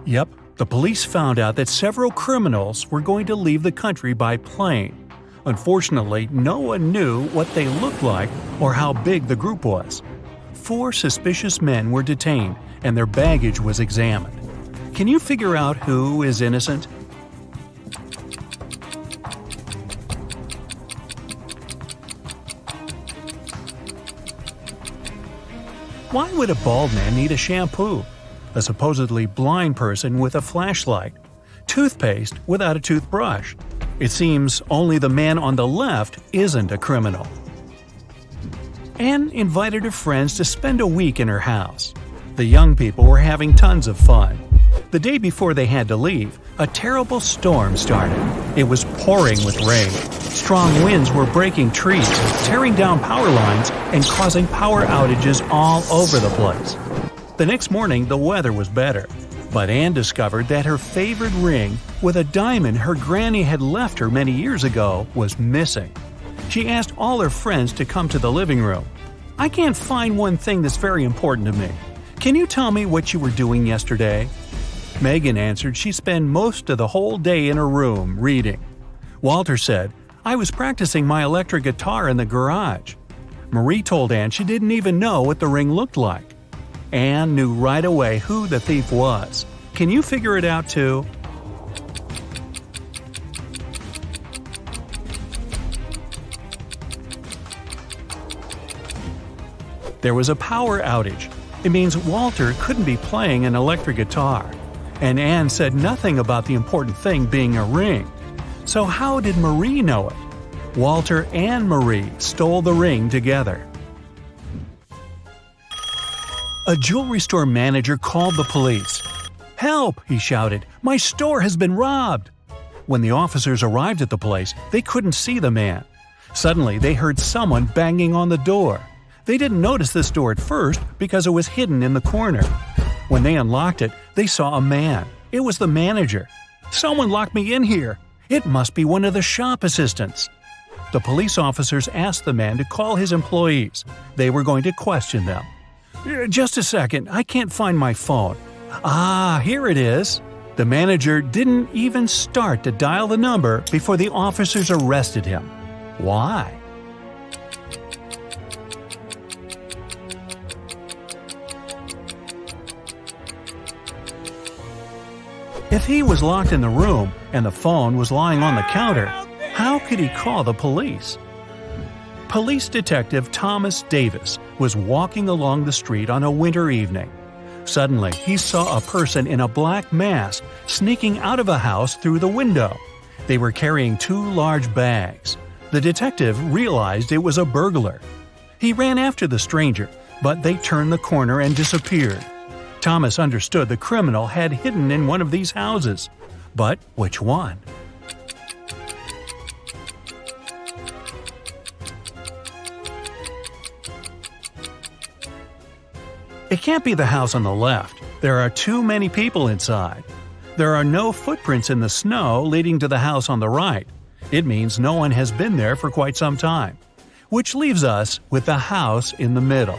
Yep, the police found out that several criminals were going to leave the country by plane. Unfortunately, no one knew what they looked like or how big the group was. 4 suspicious men were detained and their baggage was examined. Can you figure out who is innocent? Why would a bald man need a shampoo? A supposedly blind person with a flashlight? Toothpaste without a toothbrush? It seems only the man on the left isn't a criminal. Anne invited her friends to spend a week in her house. The young people were having tons of fun. The day before they had to leave, a terrible storm started. It was pouring with rain. Strong winds were breaking trees, tearing down power lines, and causing power outages all over the place. The next morning, the weather was better, but Anne discovered that her favorite ring with a diamond her granny had left her many years ago was missing. She asked all her friends to come to the living room. "I can't find one thing that's very important to me. Can you tell me what you were doing yesterday?" Megan answered she spent most of the whole day in her room reading. Walter said, "I was practicing my electric guitar in the garage." Marie told Anne she didn't even know what the ring looked like. Anne knew right away who the thief was. Can you figure it out too? There was a power outage. It means Walter couldn't be playing an electric guitar. And Anne said nothing about the important thing being a ring. So how did Marie know it? Walter and Marie stole the ring together. A jewelry store manager called the police. "Help!" he shouted. "My store has been robbed!" When the officers arrived at the place, they couldn't see the man. Suddenly, they heard someone banging on the door. They didn't notice this door at first because it was hidden in the corner. When they unlocked it, they saw a man. It was the manager. "Someone locked me in here. It must be one of the shop assistants." The police officers asked the man to call his employees. They were going to question them. "Just a second, I can't find my phone." "Ah, here it is." The manager didn't even start to dial the number before the officers arrested him. Why? If he was locked in the room and the phone was lying on the counter, how could he call the police? Police Detective Thomas Davis was walking along the street on a winter evening. Suddenly, he saw a person in a black mask sneaking out of a house through the window. They were carrying 2 large bags. The detective realized it was a burglar. He ran after the stranger, but they turned the corner and disappeared. Thomas understood the criminal had hidden in one of these houses. But which one? It can't be the house on the left. There are too many people inside. There are no footprints in the snow leading to the house on the right. It means no one has been there for quite some time. Which leaves us with the house in the middle.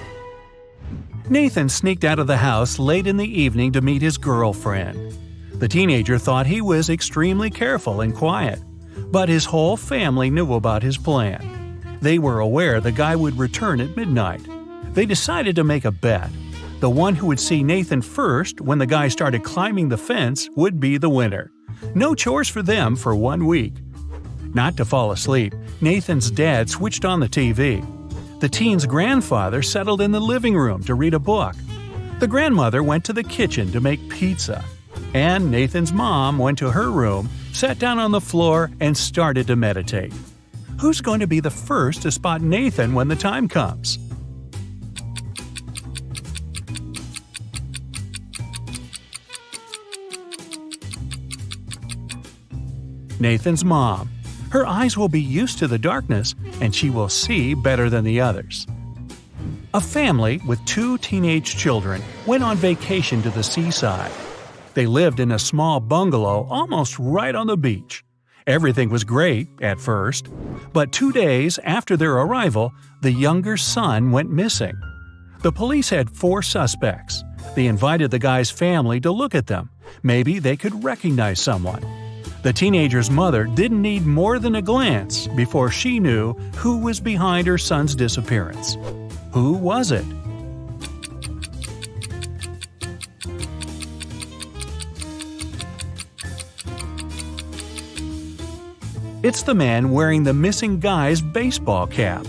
Nathan sneaked out of the house late in the evening to meet his girlfriend. The teenager thought he was extremely careful and quiet, but his whole family knew about his plan. They were aware the guy would return at midnight. They decided to make a bet. The one who would see Nathan first when the guy started climbing the fence would be the winner. No chores for them for 1 week. Not to fall asleep, Nathan's dad switched on the TV. The teen's grandfather settled in the living room to read a book. The grandmother went to the kitchen to make pizza. And Nathan's mom went to her room, sat down on the floor, and started to meditate. Who's going to be the first to spot Nathan when the time comes? Nathan's mom. Her eyes will be used to the darkness, and she will see better than the others. A family with 2 teenage children went on vacation to the seaside. They lived in a small bungalow almost right on the beach. Everything was great at first, but 2 days after their arrival, the younger son went missing. The police had 4 suspects. They invited the guy's family to look at them. Maybe they could recognize someone. The teenager's mother didn't need more than a glance before she knew who was behind her son's disappearance. Who was it? It's the man wearing the missing guy's baseball cap.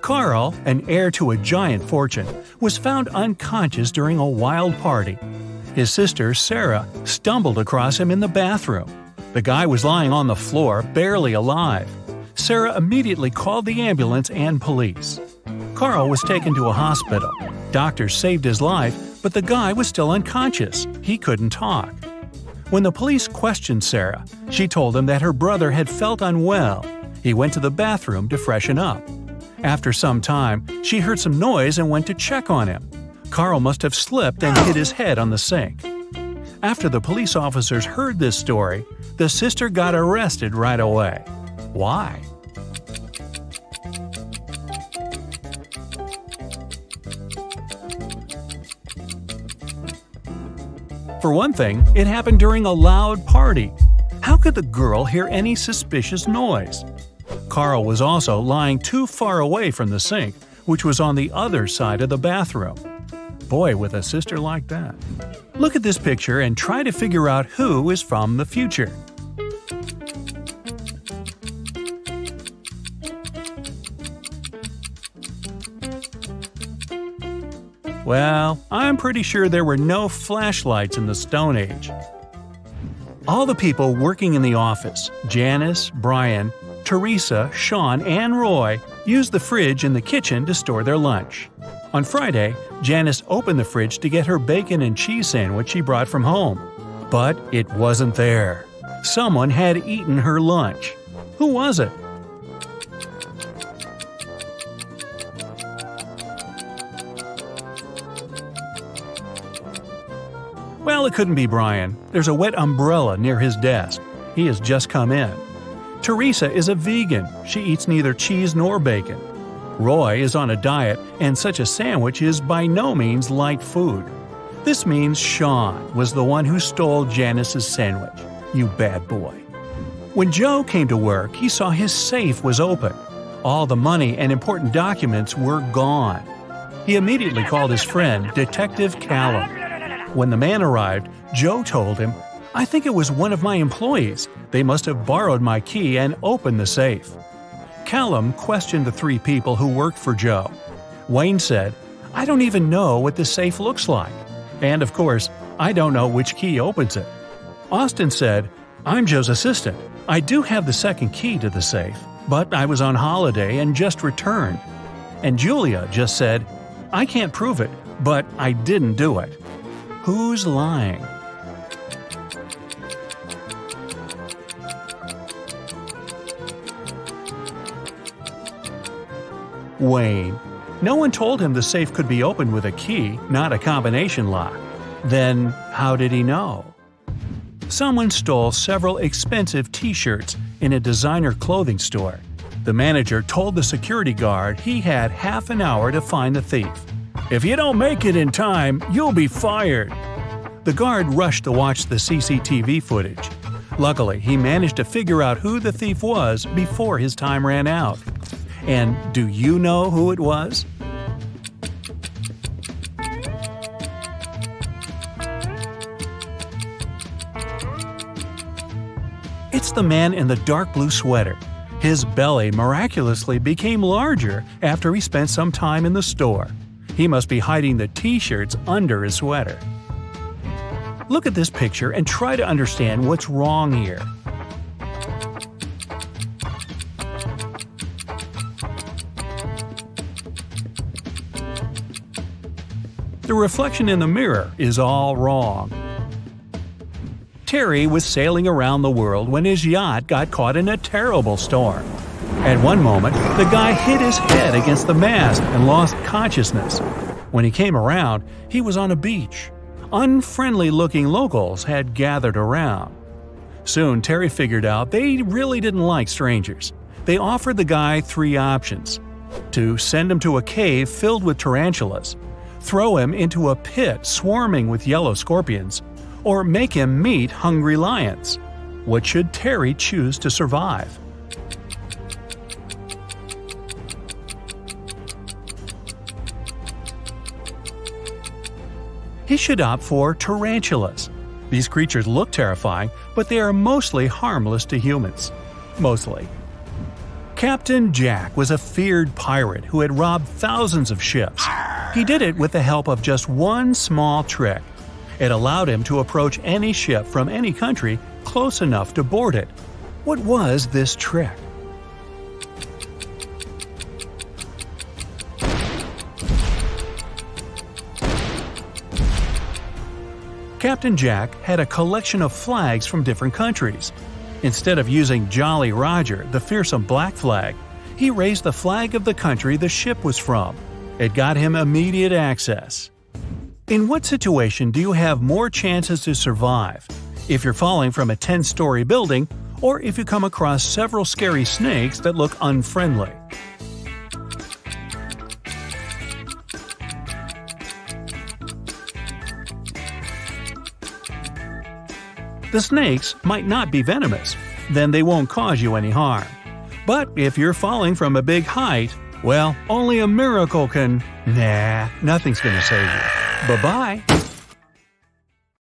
Carl, an heir to a giant fortune, was found unconscious during a wild party. His sister, Sarah, stumbled across him in the bathroom. The guy was lying on the floor, barely alive. Sarah immediately called the ambulance and police. Carl was taken to a hospital. Doctors saved his life, but the guy was still unconscious. He couldn't talk. When the police questioned Sarah, she told them that her brother had felt unwell. He went to the bathroom to freshen up. After some time, she heard some noise and went to check on him. Carl must have slipped and hit his head on the sink. After the police officers heard this story, the sister got arrested right away. Why? For one thing, it happened during a loud party. How could the girl hear any suspicious noise? Carl was also lying too far away from the sink, which was on the other side of the bathroom. Boy, with a sister like that. Look at this picture and try to figure out who is from the future. Well, I'm pretty sure there were no flashlights in the Stone Age. All the people working in the office, Janice, Brian, Teresa, Sean, and Roy, used the fridge in the kitchen to store their lunch. On Friday, Janice opened the fridge to get her bacon and cheese sandwich she brought from home. But it wasn't there. Someone had eaten her lunch. Who was it? Well, it couldn't be Brian. There's a wet umbrella near his desk. He has just come in. Teresa is a vegan. She eats neither cheese nor bacon. Roy is on a diet, and such a sandwich is by no means light food. This means Sean was the one who stole Janice's sandwich. You bad boy. When Joe came to work, he saw his safe was open. All the money and important documents were gone. He immediately called his friend, Detective Callum. When the man arrived, Joe told him, "I think it was one of my employees. They must have borrowed my key and opened the safe." Callum questioned the 3 people who worked for Joe. Wayne said, "I don't even know what the safe looks like. And of course, I don't know which key opens it." Austin said, "I'm Joe's assistant. I do have the second key to the safe, but I was on holiday and just returned." And Julia just said, "I can't prove it, but I didn't do it." Who's lying? Wayne. No one told him the safe could be opened with a key, not a combination lock. Then, how did he know? Someone stole several expensive t-shirts in a designer clothing store. The manager told the security guard he had half an hour to find the thief. "If you don't make it in time, you'll be fired." The guard rushed to watch the CCTV footage. Luckily, he managed to figure out who the thief was before his time ran out. And do you know who it was? It's the man in the dark blue sweater. His belly miraculously became larger after he spent some time in the store. He must be hiding the t-shirts under his sweater. Look at this picture and try to understand what's wrong here. The reflection in the mirror is all wrong. Terry was sailing around the world when his yacht got caught in a terrible storm. At one moment, the guy hit his head against the mast and lost consciousness. When he came around, he was on a beach. Unfriendly-looking locals had gathered around. Soon, Terry figured out they really didn't like strangers. They offered the guy 3 options. To send him to a cave filled with tarantulas, throw him into a pit swarming with yellow scorpions, or make him meet hungry lions? What should Terry choose to survive? He should opt for tarantulas. These creatures look terrifying, but they are mostly harmless to humans. Mostly. Captain Jack was a feared pirate who had robbed thousands of ships. He did it with the help of just one small trick. It allowed him to approach any ship from any country close enough to board it. What was this trick? Captain Jack had a collection of flags from different countries. Instead of using Jolly Roger, the fearsome black flag, he raised the flag of the country the ship was from. It got him immediate access. In what situation do you have more chances to survive? If you're falling from a 10-story building, or if you come across several scary snakes that look unfriendly? The snakes might not be venomous, then they won't cause you any harm. But if you're falling from a big height, well, only a miracle can… Nah, nothing's gonna save you. Bye-bye!